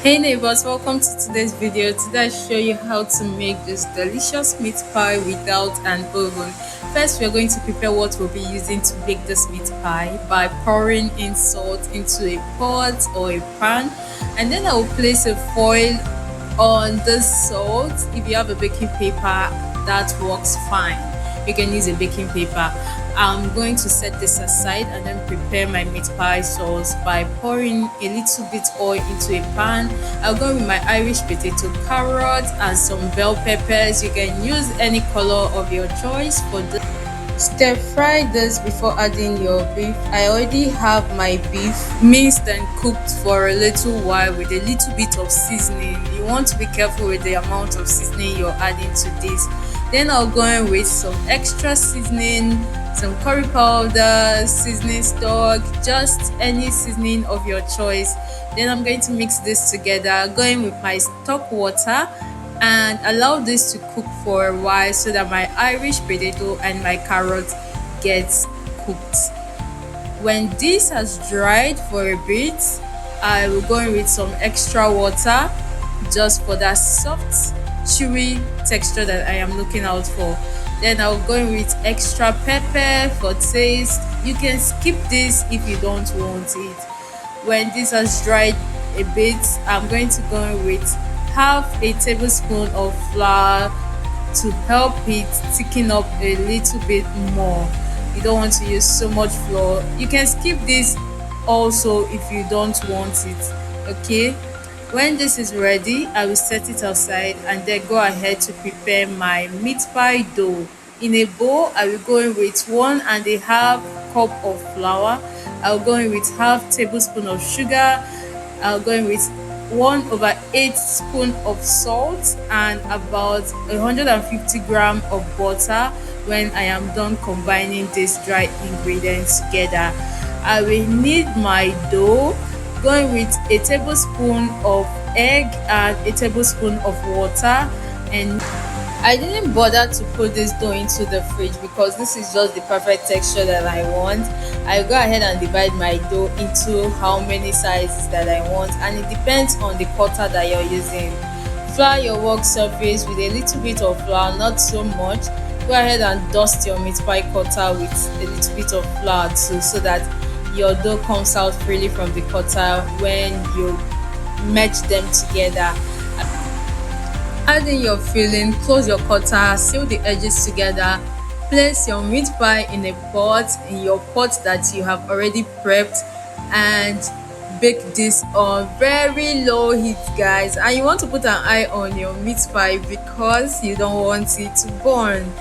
Hey neighbors, welcome to today's video. Today I show you how to make this delicious meat pie without an oven. First, we're going to prepare what we'll be using to bake this meat pie by pouring in salt into a pot or a pan, and then I will place a foil on the salt. If you have a baking paper, that works fine. You can use a baking paper. I'm going to set this aside and then prepare my meat pie sauce by pouring a little bit oil into a pan. I'll go with my Irish potato, carrots, and some bell peppers. You can use any color of your choice for this. Stir fry this before adding your beef. I already have my beef minced and cooked for a little while with a little bit of seasoning. You want to be careful with the amount of seasoning you're adding to this. Then I'll go in with some extra seasoning, some curry powder, seasoning stock, just any seasoning of your choice. Then I'm going to mix this together, going with my stock water and allow this to cook for a while so that my Irish potato and my carrot gets cooked. When this has dried for a bit, I will go in with some extra water just for that soft, chewy texture that I am looking out for. Then I'll go in with extra pepper for taste. You can skip this if you don't want it. When this has dried a bit, I'm going to go in with half a tablespoon of flour to help it thicken up a little bit more. You don't want to use so much flour. You can skip this also if you don't want it. Okay, when this is ready, I will set it aside and then go ahead to prepare my meat pie dough. In a bowl, I will go in with 1.5 cup of flour. I'll go in with half tablespoon of sugar. I'll go in with 1/8 spoon of salt and about 150 gram of butter. When I am done combining these dry ingredients together, I will knead my dough, going with a tablespoon of egg and a tablespoon of water. And I didn't bother to put this dough into the fridge because this is just the perfect texture that I want. I go ahead and divide my dough into how many sizes that I want, and it depends on the cutter that you're using. Flour your work surface with a little bit of flour, not so much. Go ahead and dust your meat pie cutter with a little bit of flour too, so that your dough comes out freely from the cutter when you merge them together. Add in your filling, close your cutter, seal the edges together. Place your meat pie in a pot, in your pot that you have already prepped, and bake this on very low heat, guys. And you want to put an eye on your meat pie because you don't want it to burn.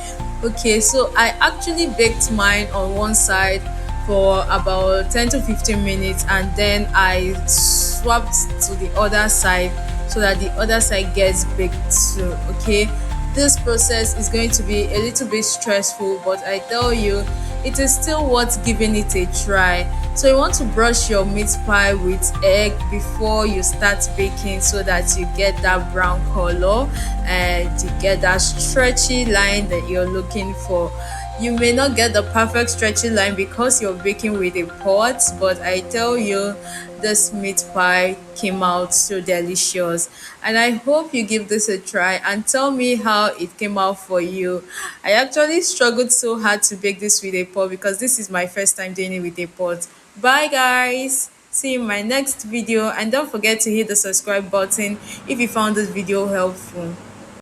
Okay, so I actually baked mine on one side for about 10 to 15 minutes, and then I swapped to the other side so that the other side gets baked too. Okay, this process is going to be a little bit stressful, but I tell you, it is still worth giving it a try. So you want to brush your meat pie with egg before you start baking so that you get that brown color and you get that stretchy line that you're looking for. You may not get the perfect stretchy line because you're baking with a pot, but I tell you, this meat pie came out so delicious, and I hope you give this a try and tell me how it came out for you. I actually struggled so hard to bake this with a pot because this is my first time doing it with a pot. Bye guys, see you in my next video, and don't forget to hit the subscribe button if you found this video helpful.